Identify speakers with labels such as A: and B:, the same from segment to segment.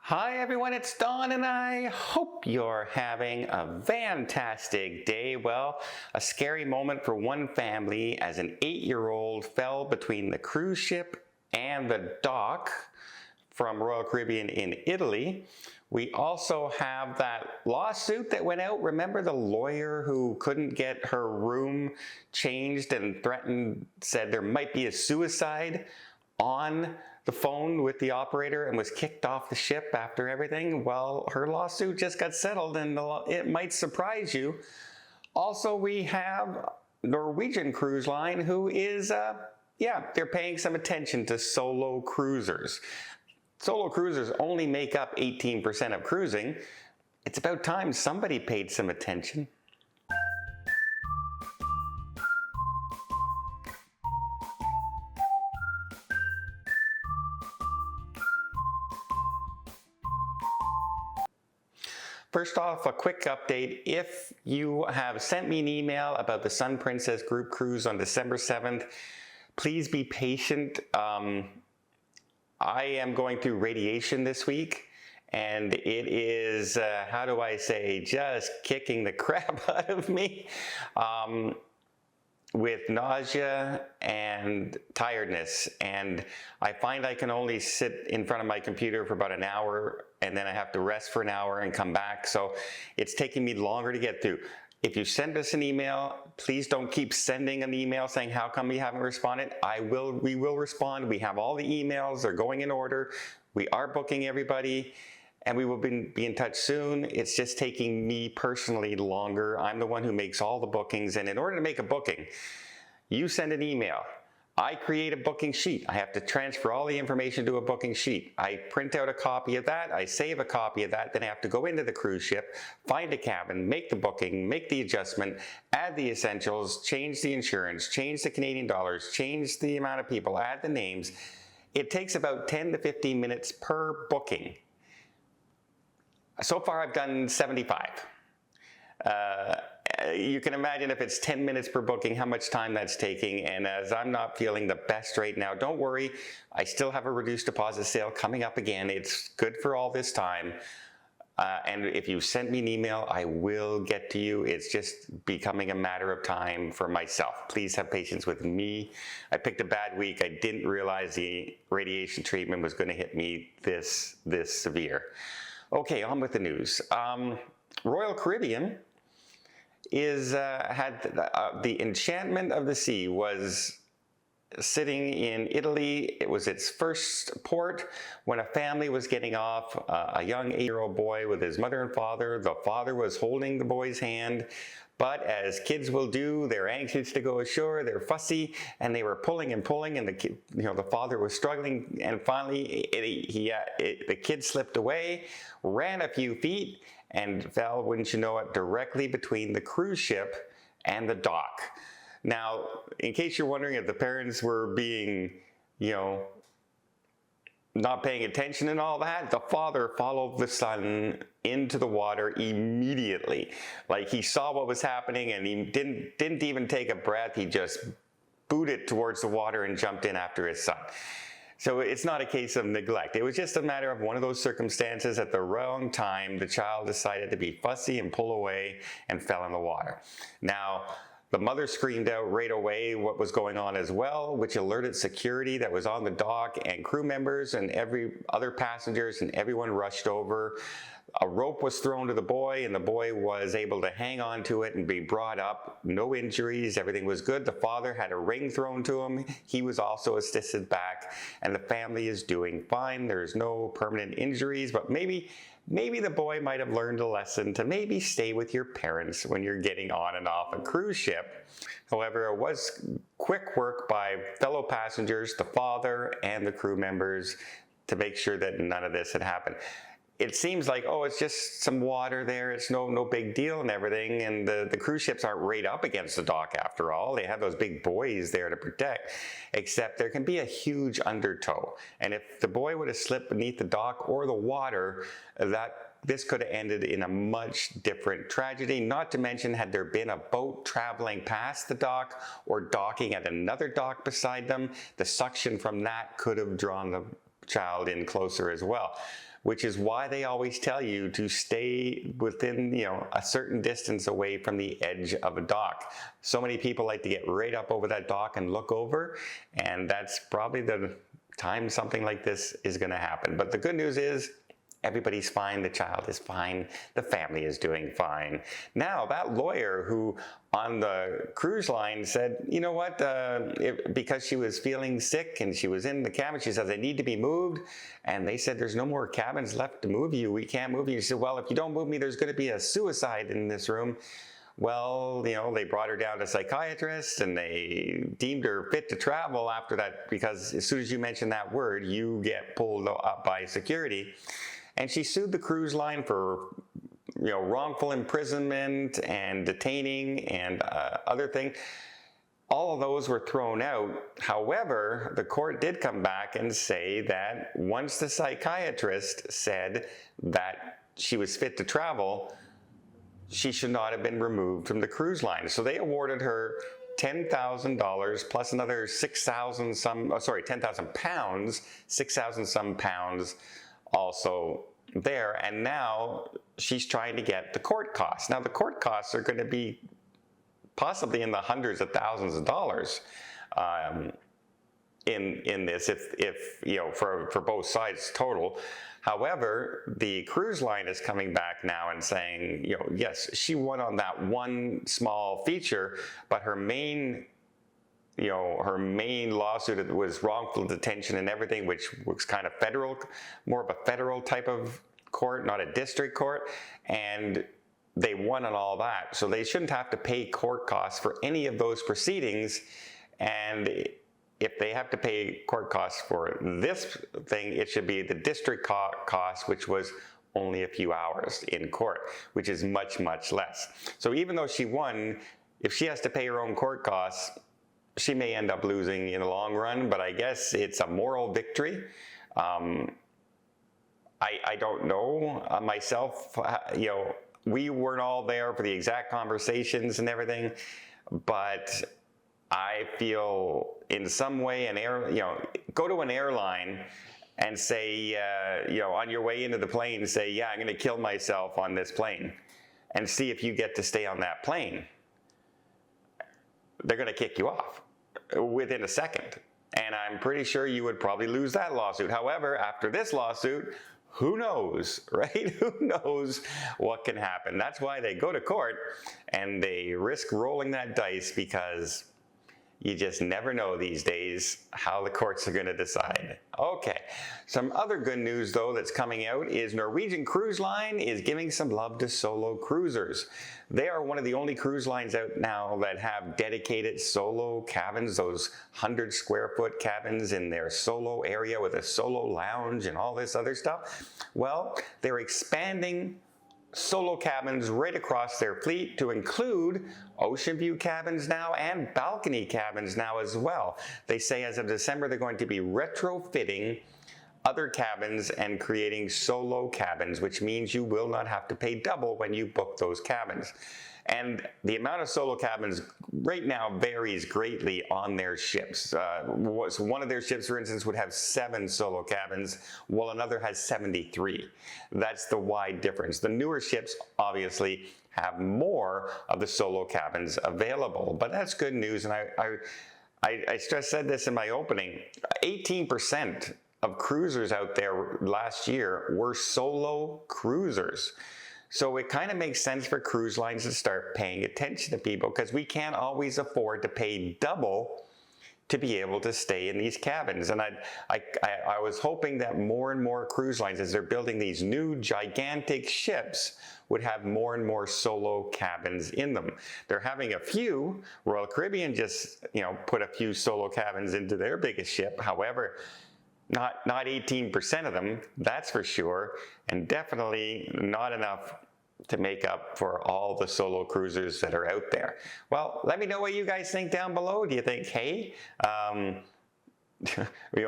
A: Hi everyone, it's Don and I hope you're having a fantastic day. Well, a scary moment for one family as an 8-year-old fell between the cruise ship and the dock from Royal Caribbean in Italy. We also have that lawsuit that went out. Remember the lawyer who couldn't get her room changed and said there might be a suicide on the phone with the operator and was kicked off the ship after everything? Well, her lawsuit just got settled and it might surprise you. Also, we have Norwegian Cruise Line who is, they're paying some attention to solo cruisers. Solo cruisers only make up 18% of cruising. It's about time somebody paid some attention. First off, a quick update. If you have sent me an email about the Sun Princess group cruise on December 7th, please be patient. I am going through radiation this week, and it is, how do I say, just kicking the crap out of me with nausea and tiredness. And I find I can only sit in front of my computer for about an hour, and then I have to rest for an hour and come back. So it's taking me longer to get through. If you send us an email, please don't keep sending an email saying, how come we haven't responded? We will respond. We have all the emails. They're going in order. We are booking everybody, and we will be in touch soon. It's just taking me personally longer. I'm the one who makes all the bookings, and in order to make a booking, you send an email. I create a booking sheet. I have to transfer all the information to a booking sheet. I print out a copy of that. I save a copy of that. Then I have to go into the cruise ship, find a cabin, make the booking, make the adjustment, add the essentials, change the insurance, change the Canadian dollars, change the amount of people, add the names. It takes about 10 to 15 minutes per booking. So far, I've done 75. You can imagine if it's 10 minutes per booking, how much time that's taking. And as I'm not feeling the best right now, don't worry. I still have a reduced deposit sale coming up again. It's good for all this time. And if you send me an email, I will get to you. It's just becoming a matter of time for myself. Please have patience with me. I picked a bad week. I didn't realize the radiation treatment was going to hit me this severe. Okay, on with the news. Royal Caribbean had the Enchantment of the Sea was sitting in Italy. It was its first port when a family was getting off, a young 8-year-old boy with his mother and father. The father was holding the boy's hand, but as kids will do, they're anxious to go ashore, they're fussy, and they were pulling and pulling, and the father was struggling, and finally the kid slipped away, ran a few feet, and fell, wouldn't you know it, directly between the cruise ship and the dock. Now, in case you're wondering if the parents were being, not paying attention and all that, the father followed the son into the water immediately. Like, he saw what was happening and he didn't even take a breath. He just booted towards the water and jumped in after his son. So it's not a case of neglect. It was just a matter of one of those circumstances. At the wrong time, the child decided to be fussy and pull away and fell in the water. Now, the mother screamed out right away what was going on as well, which alerted security that was on the dock and crew members and every other passengers, and everyone rushed over. A rope was thrown to the boy, and the boy was able to hang on to it and be brought up. No injuries, everything was good. The father had a ring thrown to him. He was also assisted back, and the family is doing fine. There's no permanent injuries, but maybe the boy might have learned a lesson to maybe stay with your parents when you're getting on and off a cruise ship. However, it was quick work by fellow passengers, the father, and the crew members to make sure that none of this had happened. It seems like, oh, it's just some water there, it's no big deal and everything, and the cruise ships aren't right up against the dock after all. They have those big buoys there to protect, except there can be a huge undertow. And if the boy would have slipped beneath the dock or the water, this could have ended in a much different tragedy. Not to mention, had there been a boat traveling past the dock or docking at another dock beside them, the suction from that could have drawn the child in closer as well. which is why they always tell you to stay within, a certain distance away from the edge of a dock. So many people like to get right up over that dock and look over, and that's probably the time something like this is going to happen. But the good news is, everybody's fine, the child is fine, the family is doing fine. Now, that lawyer who on the cruise line said, you know what, because she was feeling sick and she was in the cabin, she says, I need to be moved. And they said, there's no more cabins left to move you. We can't move you. She said, well, if you don't move me, there's going to be a suicide in this room. Well, they brought her down to a psychiatrist and they deemed her fit to travel after that, because as soon as you mention that word, you get pulled up by security. And she sued the cruise line for, wrongful imprisonment and detaining and other things. All of those were thrown out. However, the court did come back and say that once the psychiatrist said that she was fit to travel, she should not have been removed from the cruise line. So they awarded her $10,000 plus another 10,000 pounds, 6,000 some pounds also there, and now she's trying to get the court costs. Now the court costs are going to be possibly in the hundreds of thousands of dollars in this, if for both sides total. However, the cruise line is coming back now and saying, yes, she won on that one small feature, but her main lawsuit was wrongful detention and everything, which was kind of federal, more of a federal type of court, not a district court, and they won on all that. So they shouldn't have to pay court costs for any of those proceedings. And if they have to pay court costs for this thing, it should be the district cost, which was only a few hours in court, which is much, much less. So even though she won, if she has to pay her own court costs, she may end up losing in the long run, but I guess it's a moral victory. I don't know myself, we weren't all there for the exact conversations and everything, but I feel in some way go to an airline and say, on your way into the plane, say, yeah, I'm going to kill myself on this plane, and see if you get to stay on that plane. They're going to kick you off within a second. And I'm pretty sure you would probably lose that lawsuit. However, after this lawsuit, who knows, right? Who knows what can happen? That's why they go to court and they risk rolling that dice, because you just never know these days how the courts are going to decide. Okay, some other good news though that's coming out is Norwegian Cruise Line is giving some love to solo cruisers. They are one of the only cruise lines out now that have dedicated solo cabins, those 100 square foot cabins in their solo area with a solo lounge and all this other stuff. Well, they're expanding solo cabins right across their fleet to include ocean view cabins now and balcony cabins now as well. They say as of December they're going to be retrofitting other cabins and creating solo cabins, which means you will not have to pay double when you book those cabins. And the amount of solo cabins right now varies greatly on their ships. So one of their ships, for instance, would have 7 solo cabins, while another has 73. That's the wide difference. The newer ships, obviously, have more of the solo cabins available, but that's good news. And I said this in my opening, 18% of cruisers out there last year were solo cruisers. So it kind of makes sense for cruise lines to start paying attention to people, because we can't always afford to pay double to be able to stay in these cabins. And I was hoping that more and more cruise lines, as they're building these new gigantic ships, would have more and more solo cabins in them. They're having a few. Royal Caribbean just put a few solo cabins into their biggest ship. However, not 18% of them, that's for sure, and definitely not enough to make up for all the solo cruisers that are out there. Well, let me know what you guys think down below. Do you think, hey,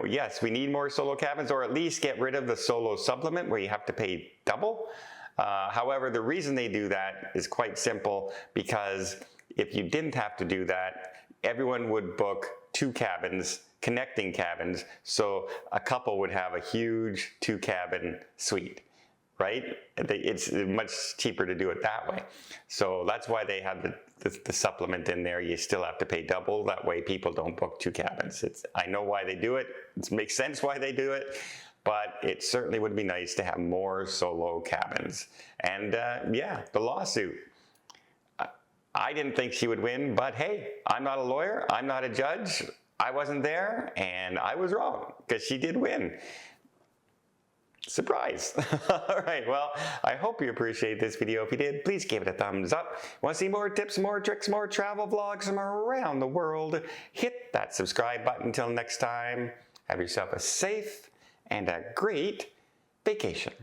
A: yes, we need more solo cabins, or at least get rid of the solo supplement where you have to pay double? However, the reason they do that is quite simple, because if you didn't have to do that, everyone would book 2 cabins connecting cabins, so a couple would have a huge 2-cabin suite, right? It's much cheaper to do it that way. So that's why they have the supplement in there. You still have to pay double. That way people don't book 2 cabins. I know why they do it. It makes sense why they do it. But it certainly would be nice to have more solo cabins. And yeah, the lawsuit. I didn't think she would win, but hey, I'm not a lawyer. I'm not a judge. I wasn't there, and I was wrong, because she did win. Surprise. All right, well, I hope you appreciate this video. If you did, please give it a thumbs up. Want to see more tips, more tricks, more travel vlogs from around the world? Hit that subscribe button. Until next time, have yourself a safe and a great vacation.